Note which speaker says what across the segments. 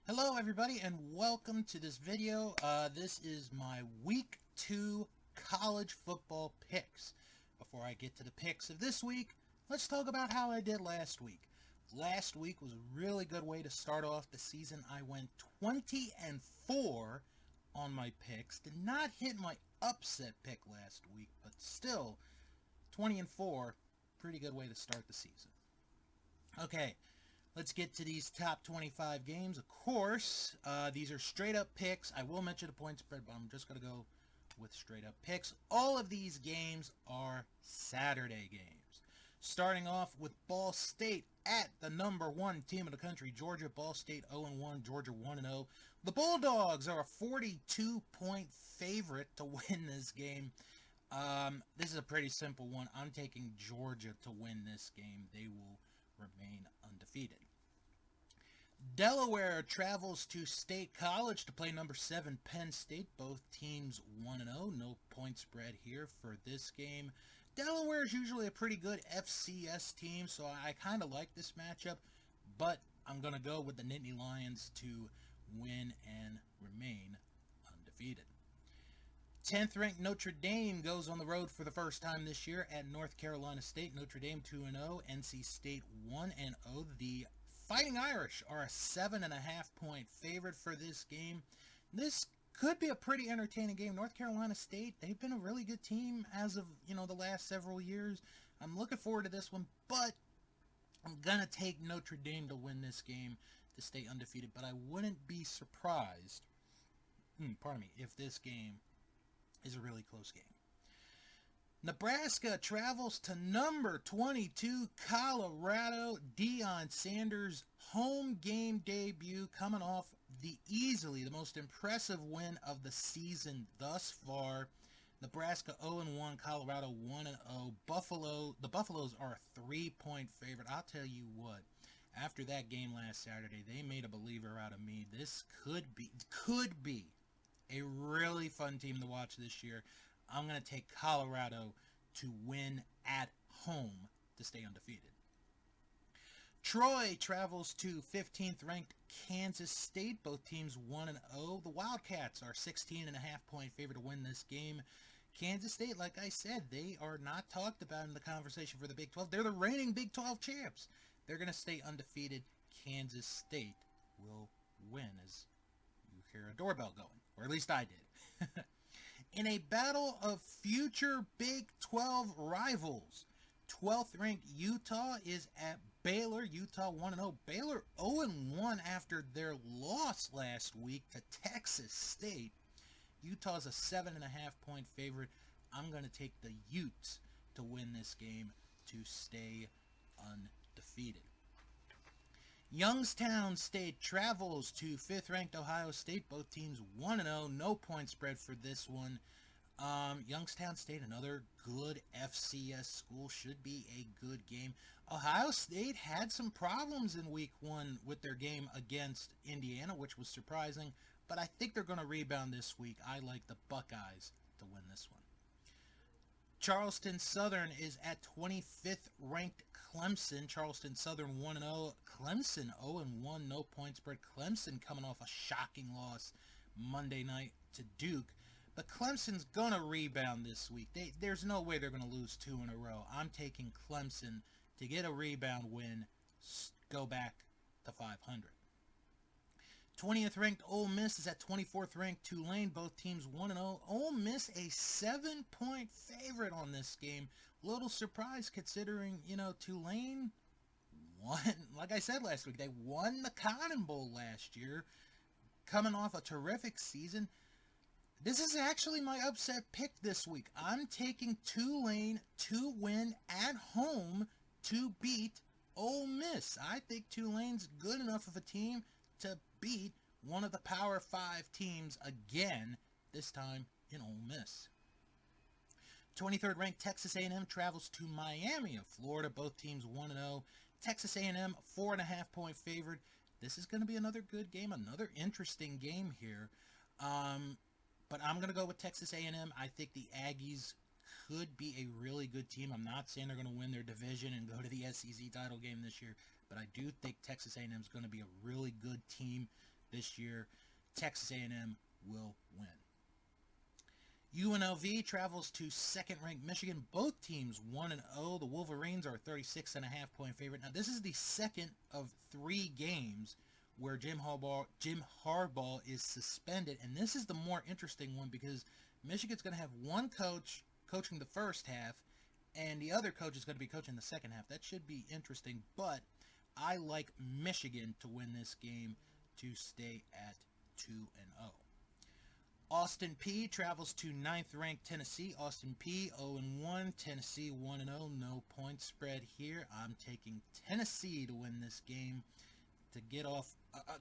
Speaker 1: Hello everybody and welcome to this video. This is my week 2 college football picks. Before I get to the picks of this week, let's talk about how I did last week. Last week was a really good way to start off the season. I went 20-4 on my picks. Did not hit my upset pick last week, but still 20-4, pretty good way to start the season. Okay, let's get to these top 25 games. Of course, these are straight up picks. I will mention the point spread, but I'm just going to go with straight up picks. All of these games are Saturday games. Starting off with Ball State at the number 1 team in the country, Georgia. Ball State 0-1, Georgia 1-0. The Bulldogs are a 42-point favorite to win this game. This is a pretty simple one. I'm taking Georgia to win this game. They will remain undefeated. Delaware travels to State College to play number 7 Penn State. Both teams 1-0. No point spread here for this game. Delaware is usually a pretty good FCS team, so I kind of like this matchup, but I'm going to go with the Nittany Lions to win and remain undefeated. 10th ranked Notre Dame goes on the road for the first time this year at North Carolina State. Notre Dame 2-0, NC State 1-0. The Fighting Irish are a 7.5 point favorite for this game. This could be a pretty entertaining game. North Carolina State, they've been a really good team as of, the last several years. I'm looking forward to this one, but I'm going to take Notre Dame to win this game to stay undefeated, but I wouldn't be surprised, if this game is a really close game. Nebraska travels to number 22 Colorado. Deion Sanders' home game debut, coming off the most impressive win of the season thus far. Nebraska 0-1, Colorado 1-0. The Buffaloes are a 3-point favorite. I'll tell you what, after that game last Saturday, they made a believer out of me. This could be a really fun team to watch this year. I'm going to take Colorado to win at home to stay undefeated. Troy travels to 15th ranked Kansas State. Both teams 1-0. The Wildcats are 16.5 point favorite to win this game. Kansas State, like I said, they are not talked about in the conversation for the Big 12. They're the reigning Big 12 champs. They're going to stay undefeated. Kansas State will win, as you hear a doorbell going. Or at least I did. In a battle of future Big 12 rivals, 12th ranked Utah is at Baylor. Utah 1-0. Baylor 0-1 after their loss last week to Texas State. Utah's a 7.5 point favorite. I'm going to take the Utes to win this game to stay undefeated. Youngstown State travels to 5th ranked Ohio State. Both teams 1-0. No point spread for this one. Youngstown State, another good FCS school, should be a good game. Ohio State had some problems in week 1 with their game against Indiana, which was surprising, but I think they're going to rebound this week. I like the Buckeyes to win this one. Charleston Southern is at 25th ranked Clemson. Charleston Southern 1-0. Clemson 0-1, no point spread. Clemson coming off a shocking loss Monday night to Duke. But Clemson's going to rebound this week. There's no way they're going to lose 2 in a row. I'm taking Clemson to get a rebound win, go back to 500. 20th ranked Ole Miss is at 24th ranked Tulane. Both teams 1-0. Ole Miss a 7-point favorite on this game. Little surprise considering, Tulane won. Like I said last week, they won the Cotton Bowl last year, coming off a terrific season. This is actually my upset pick this week. I'm taking Tulane to win at home to beat Ole Miss. I think Tulane's good enough of a team to beat one of the Power 5 teams again, this time in Ole Miss. 23rd ranked Texas A&M travels to Miami of Florida. Both teams 1-0. Texas A&M 4.5 point favorite. This is going to be another good game, another interesting game here. But I'm going to go with Texas A&M. I think the Aggies could be a really good team. I'm not saying they're going to win their division and go to the SEC title game this year, but I do think Texas A&M is going to be a really good team this year. Texas A&M will win. UNLV travels to second-ranked Michigan. Both teams 1-0. The Wolverines are a 36.5-point favorite. Now, this is the second of 3 games where Jim Harbaugh is suspended, and this is the more interesting one because Michigan's going to have one coach coaching the first half, and the other coach is going to be coaching the second half. That should be interesting, but I like Michigan to win this game to stay at 2-0. Austin Peay travels to 9th-ranked Tennessee. Austin Peay 0-1, Tennessee 1-0. No point spread here. I'm taking Tennessee to win this game to get off,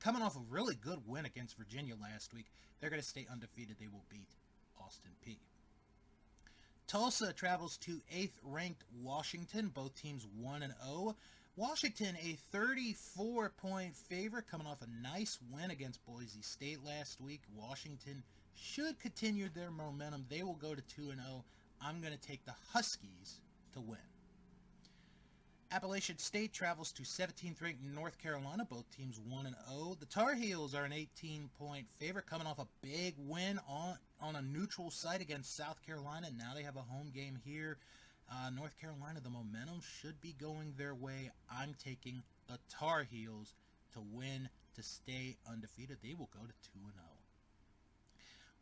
Speaker 1: coming off a really good win against Virginia last week. They're going to stay undefeated. They will beat Austin Peay. Tulsa travels to 8th-ranked Washington. Both teams 1-0. Washington, a 34-point favorite, coming off a nice win against Boise State last week. Washington should continue their momentum. They will go to 2-0. I'm going to take the Huskies to win. Appalachian State travels to 17th-ranked North Carolina. Both teams 1-0. The Tar Heels are an 18-point favorite, coming off a big win on a neutral site against South Carolina. Now they have a home game here. North Carolina, the momentum should be going their way. I'm taking the Tar Heels to win to stay undefeated. They will go to 2-0.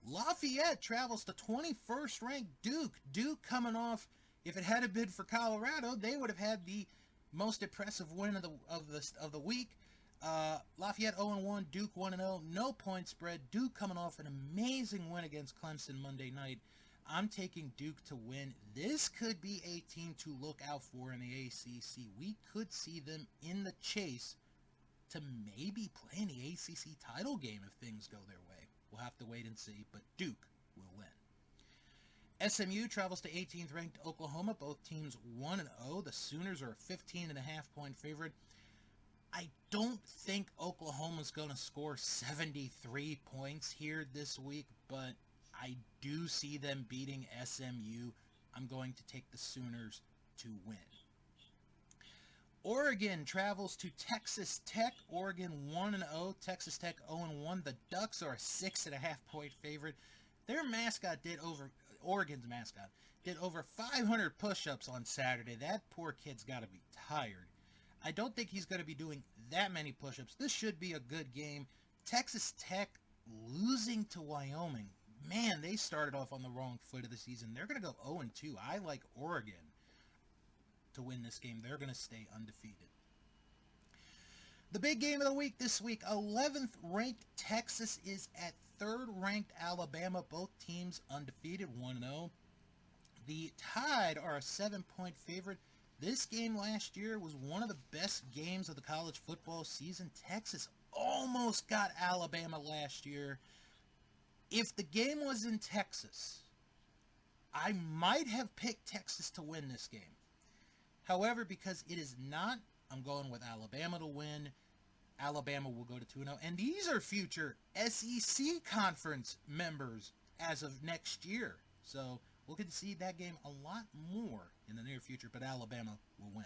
Speaker 1: Lafayette travels to 21st-ranked Duke. Duke coming off, if it hadn't been for Colorado, they would have had the most impressive win of the week. Lafayette 0-1, Duke 1-0, no point spread. Duke coming off an amazing win against Clemson Monday night. I'm taking Duke to win. This could be a team to look out for in the ACC. We could see them in the chase to maybe play in the ACC title game if things go their way. We'll have to wait and see, but Duke will win. SMU travels to 18th-ranked Oklahoma. Both teams 1-0. The Sooners are a 15.5-point favorite. I don't think Oklahoma's going to score 73 points here this week, but I do see them beating SMU. I'm going to take the Sooners to win. Oregon travels to Texas Tech. Oregon 1-0. Texas Tech 0-1. The Ducks are a 6.5-point favorite. Their mascot Oregon's mascot, did over 500 push-ups on Saturday. That poor kid's got to be tired. I don't think he's going to be doing that many push-ups. This should be a good game. Texas Tech losing to Wyoming. Man, they started off on the wrong foot of the season. They're going to go 0-2. I like Oregon to win this game. They're going to stay undefeated. The big game of the week this week, 11th ranked Texas is at 3rd ranked Alabama. Both teams undefeated, 1-0. The Tide are a 7-point favorite. This game last year was one of the best games of the college football season. Texas almost got Alabama last year. If the game was in Texas, I might have picked Texas to win this game. However, because it is not, I'm going with Alabama to win. Alabama will go to 2-0. And these are future SEC conference members as of next year. So we'll get to see that game a lot more in the near future, but Alabama will win.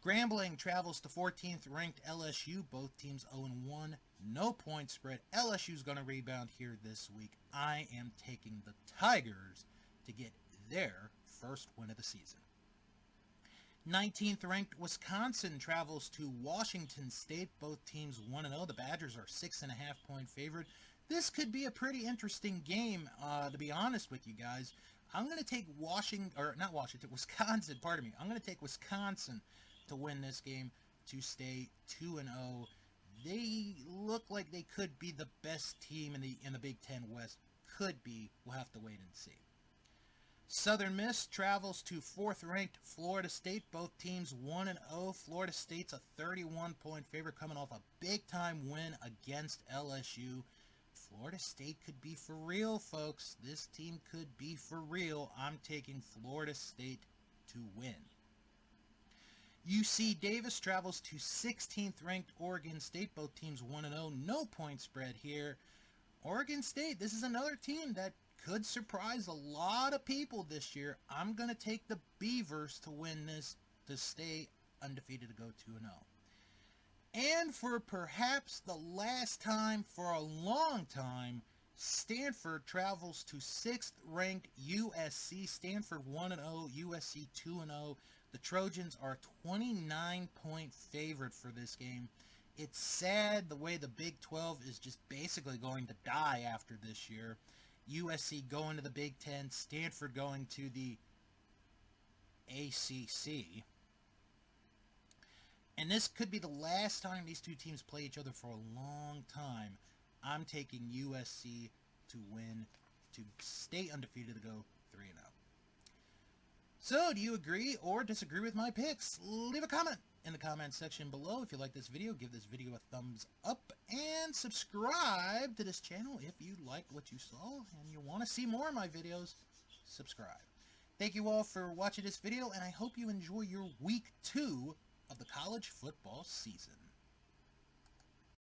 Speaker 1: Grambling travels to 14th ranked LSU. Both teams 0-1. No point spread. LSU's going to rebound here this week. I am taking the Tigers to get their first win of the season. 19th ranked Wisconsin travels to Washington State. Both teams 1-0. The Badgers are 6.5-point favorite. This could be a pretty interesting game, to be honest with you guys. I'm going to take Wisconsin, pardon me. I'm going to take Wisconsin to win this game to stay 2-0. They look like they could be the best team in the Big Ten West. Could be. We'll have to wait and see. Southern Miss travels to 4th ranked Florida State. Both teams 1-0. Florida State's a 31-point favorite coming off a big-time win against LSU. Florida State could be for real, folks. This team could be for real. I'm taking Florida State to win. UC Davis travels to 16th ranked Oregon State. Both teams 1-0. No point spread here. Oregon State, this is another team that could surprise a lot of people this year. I'm going to take the Beavers to win this to stay undefeated to go 2-0. And for perhaps the last time for a long time, Stanford travels to 6th ranked USC. Stanford 1-0, USC 2-0. The Trojans are 29-point favorite for this game. It's sad the way the Big 12 is just basically going to die after this year. USC going to the Big 10, Stanford going to the ACC. And this could be the last time these two teams play each other for a long time. I'm taking USC to win, to stay undefeated, to go 3-0. So, do you agree or disagree with my picks? Leave a comment in the comment section below. If you like this video, give this video a thumbs up and subscribe to this channel if you like what you saw and you want to see more of my videos. Subscribe. Thank you all for watching this video, and I hope you enjoy your week 2 of the college football season.